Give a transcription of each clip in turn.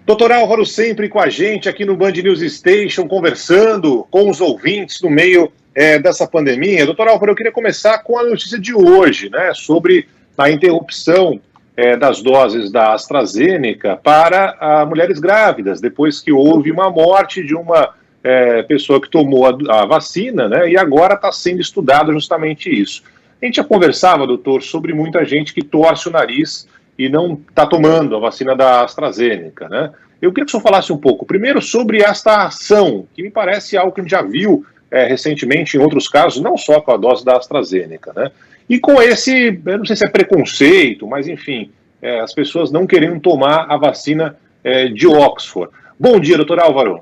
Doutor Álvaro sempre com a gente aqui no Band News Station, conversando com os ouvintes no meio dessa pandemia. Doutor Álvaro, eu queria começar com a notícia de hoje, né, sobre a interrupção das doses da AstraZeneca para mulheres grávidas, depois que houve uma morte de uma pessoa que tomou a vacina, né, e agora está sendo estudado justamente isso. A gente já conversava, doutor, sobre muita gente que torce o nariz e não está tomando a vacina da AstraZeneca, né? Eu queria que o senhor falasse um pouco, primeiro, sobre esta ação, que me parece algo que a gente já viu recentemente em outros casos, não só com a dose da AstraZeneca, né? E com esse, eu não sei se é preconceito, mas enfim, as pessoas não querendo tomar a vacina de Oxford. Bom dia, doutor Álvaro.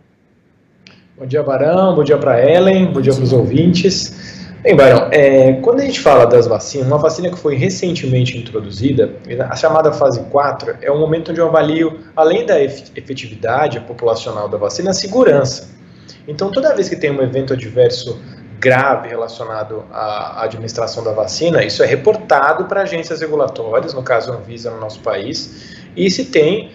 Bom dia, Barão, bom dia para Ellen, bom dia para os ouvintes. Bem, Barão, quando a gente fala das vacinas, uma vacina que foi recentemente introduzida, a chamada fase 4, é um momento onde eu avalio, além da efetividade populacional da vacina, a segurança. Então, toda vez que tem um evento adverso grave relacionado à administração da vacina, isso é reportado para agências regulatórias, no caso a Anvisa no nosso país, e se tem,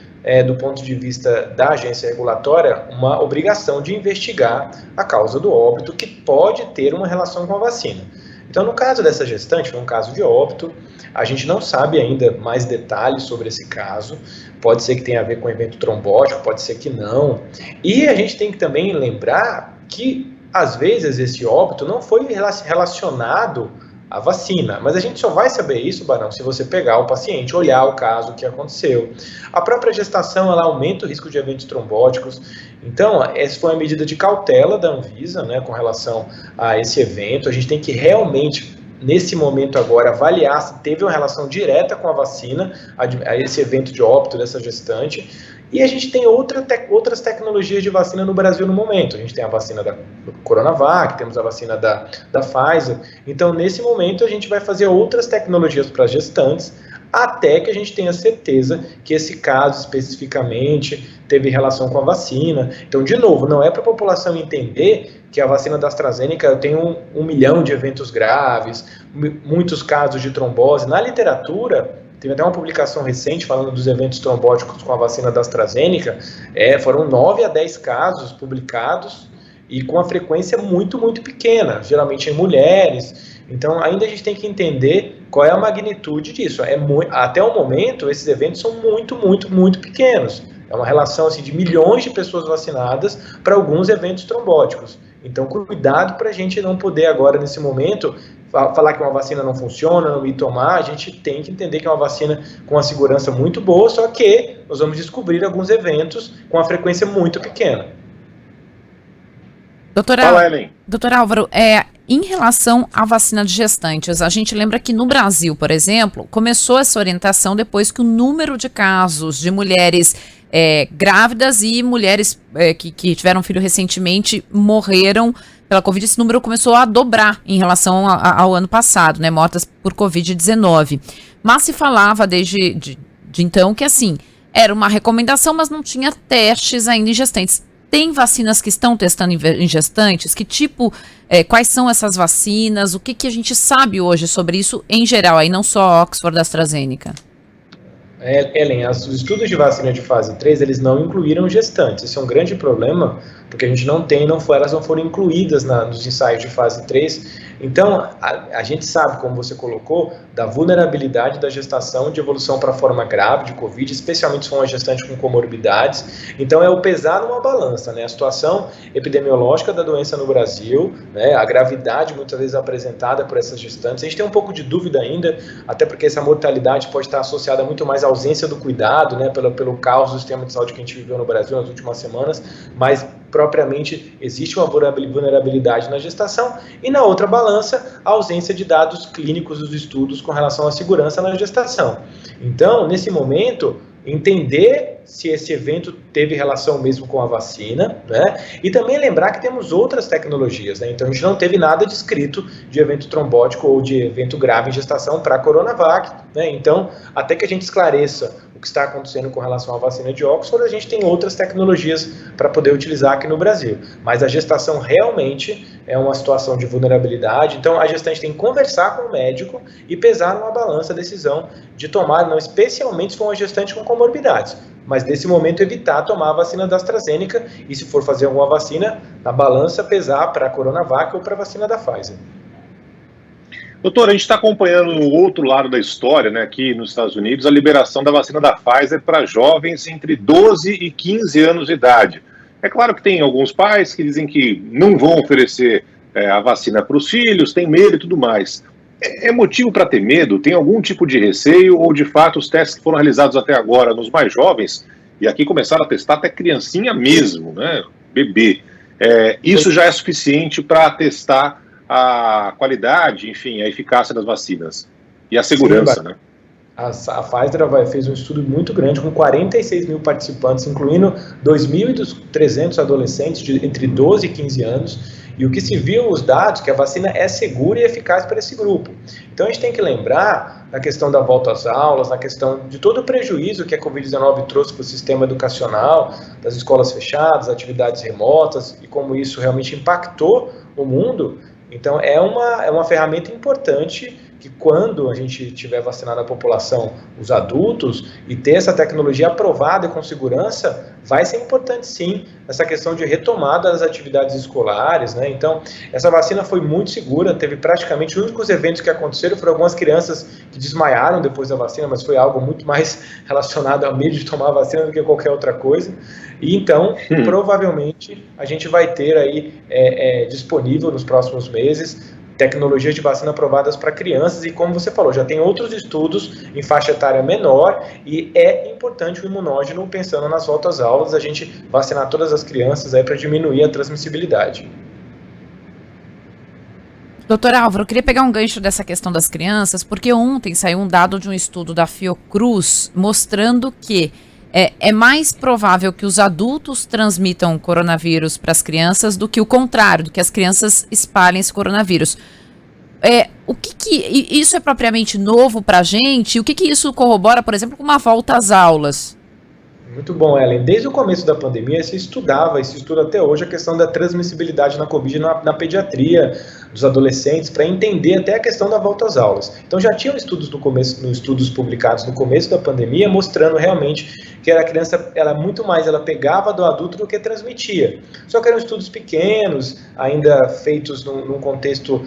do ponto de vista da agência regulatória, uma obrigação de investigar a causa do óbito que pode ter uma relação com a vacina. Então, no caso dessa gestante, foi um caso de óbito, a gente não sabe ainda mais detalhes sobre esse caso, pode ser que tenha a ver com evento trombótico, pode ser que não, e a gente tem que também lembrar que, às vezes, esse óbito não foi relacionado a vacina, mas a gente só vai saber isso, Barão, se você pegar o paciente, olhar o caso que aconteceu. A própria gestação, ela aumenta o risco de eventos trombóticos, então essa foi uma medida de cautela da Anvisa, né, com relação a esse evento. A gente tem que realmente, nesse momento agora, avaliar se teve uma relação direta com a vacina, a esse evento de óbito dessa gestante. E a gente tem outras tecnologias de vacina no Brasil no momento. A gente tem a vacina da Coronavac, temos a vacina da Pfizer. Então, nesse momento, a gente vai fazer outras tecnologias para gestantes, até que a gente tenha certeza que esse caso especificamente teve relação com a vacina. Então, de novo, não é para a população entender que a vacina da AstraZeneca tem um milhão de eventos graves, muitos casos de trombose. Na literatura, teve até uma publicação recente falando dos eventos trombóticos com a vacina da AstraZeneca, foram 9 a 10 casos publicados e com a frequência muito, muito pequena, geralmente em mulheres. Então, ainda a gente tem que entender qual é a magnitude disso. Até o momento, esses eventos são muito, muito, muito pequenos. É uma relação assim, de milhões de pessoas vacinadas para alguns eventos trombóticos. Então, cuidado para a gente não poder agora, nesse momento, falar que uma vacina não funciona, não ir tomar. A gente tem que entender que é uma vacina com uma segurança muito boa, só que nós vamos descobrir alguns eventos com uma frequência muito pequena. Doutor Álvaro, em relação à vacina de gestantes, a gente lembra que no Brasil, por exemplo, começou essa orientação depois que o número de casos de mulheres grávidas e mulheres que tiveram filho recentemente morreram pela Covid, esse número começou a dobrar em relação ao ano passado, né, mortas por Covid-19. Mas se falava desde então que, assim, era uma recomendação, mas não tinha testes ainda em gestantes. Tem vacinas que estão testando em gestantes? Que tipo, quais são essas vacinas? O que a gente sabe hoje sobre isso em geral, aí não só a Oxford da AstraZeneca? Ellen, os estudos de vacina de fase 3, eles não incluíram gestantes. Esse é um grande problema, porque a gente elas não foram incluídas nos ensaios de fase 3. Então, a gente sabe, como você colocou, da vulnerabilidade da gestação de evolução para forma grave de Covid, especialmente se for uma gestante com comorbidades. Então, é o pesar numa balança, né? A situação epidemiológica da doença no Brasil, né? A gravidade muitas vezes apresentada por essas gestantes. A gente tem um pouco de dúvida ainda, até porque essa mortalidade pode estar associada muito mais à ausência do cuidado, né? Pelo caos do sistema de saúde que a gente viveu no Brasil nas últimas semanas, mas propriamente existe uma vulnerabilidade na gestação, e na outra balança, a ausência de dados clínicos dos estudos com relação à segurança na gestação. Então, nesse momento, entender se esse evento teve relação mesmo com a vacina, né? E também lembrar que temos outras tecnologias, né? Então, a gente não teve nada descrito de evento trombótico ou de evento grave em gestação para a Coronavac, né? Então, até que a gente esclareça o que está acontecendo com relação à vacina de Oxford, a gente tem outras tecnologias para poder utilizar aqui no Brasil. Mas a gestação realmente é uma situação de vulnerabilidade, então a gestante tem que conversar com o médico e pesar numa balança a decisão de tomar, não, especialmente se for uma gestante com comorbidades. mas nesse momento evitar tomar a vacina da AstraZeneca e, se for fazer alguma vacina, na balança pesar para a Coronavac ou para a vacina da Pfizer. Doutor, a gente está acompanhando no outro lado da história, né, aqui nos Estados Unidos, a liberação da vacina da Pfizer para jovens entre 12 e 15 anos de idade. É claro que tem alguns pais que dizem que não vão oferecer a vacina para os filhos, tem medo e tudo mais. É motivo para ter medo? Tem algum tipo de receio ou, de fato, os testes que foram realizados até agora nos mais jovens, e aqui começaram a testar até criancinha mesmo, né, bebê, isso já é suficiente para testar a qualidade, enfim, a eficácia das vacinas e a segurança, né? A Pfizer fez um estudo muito grande com 46 mil participantes, incluindo 2.300 adolescentes entre 12 e 15 anos, e o que se viu os dados que a vacina é segura e eficaz para esse grupo. Então a gente tem que lembrar na questão da volta às aulas, na questão de todo o prejuízo que a Covid-19 trouxe para o sistema educacional, das escolas fechadas, atividades remotas, e como isso realmente impactou o mundo. Então é uma ferramenta importante que, quando a gente tiver vacinado a população, os adultos, e ter essa tecnologia aprovada e com segurança, vai ser importante sim essa questão de retomada das atividades escolares, né? Então, essa vacina foi muito segura, teve praticamente, os únicos eventos que aconteceram foram algumas crianças que desmaiaram depois da vacina, mas foi algo muito mais relacionado ao medo de tomar a vacina do que qualquer outra coisa. E então, provavelmente, a gente vai ter aí disponível nos próximos meses tecnologias de vacina aprovadas para crianças, e como você falou, já tem outros estudos em faixa etária menor, e é importante o imunógeno, pensando nas voltas às aulas, a gente vacinar todas as crianças aí para diminuir a transmissibilidade. Doutor Álvaro, eu queria pegar um gancho dessa questão das crianças, porque ontem saiu um dado de um estudo da Fiocruz mostrando que é mais provável que os adultos transmitam coronavírus para as crianças do que o contrário, do que as crianças espalhem esse coronavírus. Isso é propriamente novo para a gente? O que isso corrobora, por exemplo, com uma volta às aulas? Muito bom, Ellen. Desde o começo da pandemia se estudava, e se estuda até hoje, a questão da transmissibilidade na Covid na pediatria dos adolescentes, para entender até a questão da volta às aulas. Então já tinham estudos estudos publicados no começo da pandemia, mostrando realmente que a criança, ela pegava do adulto do que transmitia. Só que eram estudos pequenos, ainda feitos num contexto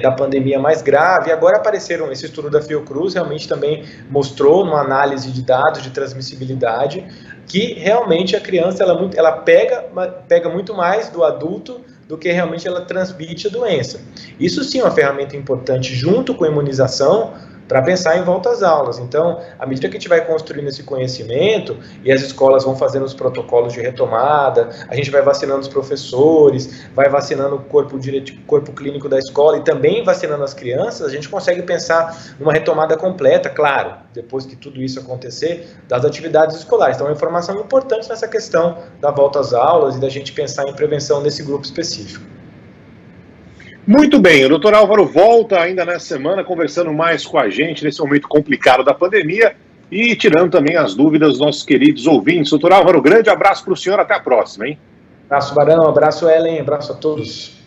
da pandemia mais grave, e agora apareceram, esse estudo da Fiocruz realmente também mostrou, numa análise de dados de transmissibilidade, que realmente a criança ela pega muito mais do adulto do que realmente ela transmite a doença. Isso sim é uma ferramenta importante, junto com a imunização, para pensar em volta às aulas. Então, à medida que a gente vai construindo esse conhecimento, e as escolas vão fazendo os protocolos de retomada, a gente vai vacinando os professores, vai vacinando o corpo clínico da escola, e também vacinando as crianças, a gente consegue pensar numa retomada completa, claro, depois que tudo isso acontecer, das atividades escolares. Então, é uma informação importante nessa questão da volta às aulas e da gente pensar em prevenção nesse grupo específico. Muito bem, o doutor Álvaro volta ainda nessa semana conversando mais com a gente nesse momento complicado da pandemia e tirando também as dúvidas dos nossos queridos ouvintes. Doutor Álvaro, grande abraço para o senhor, até a próxima, hein? Abraço, Barão, abraço, Ellen, abraço a todos.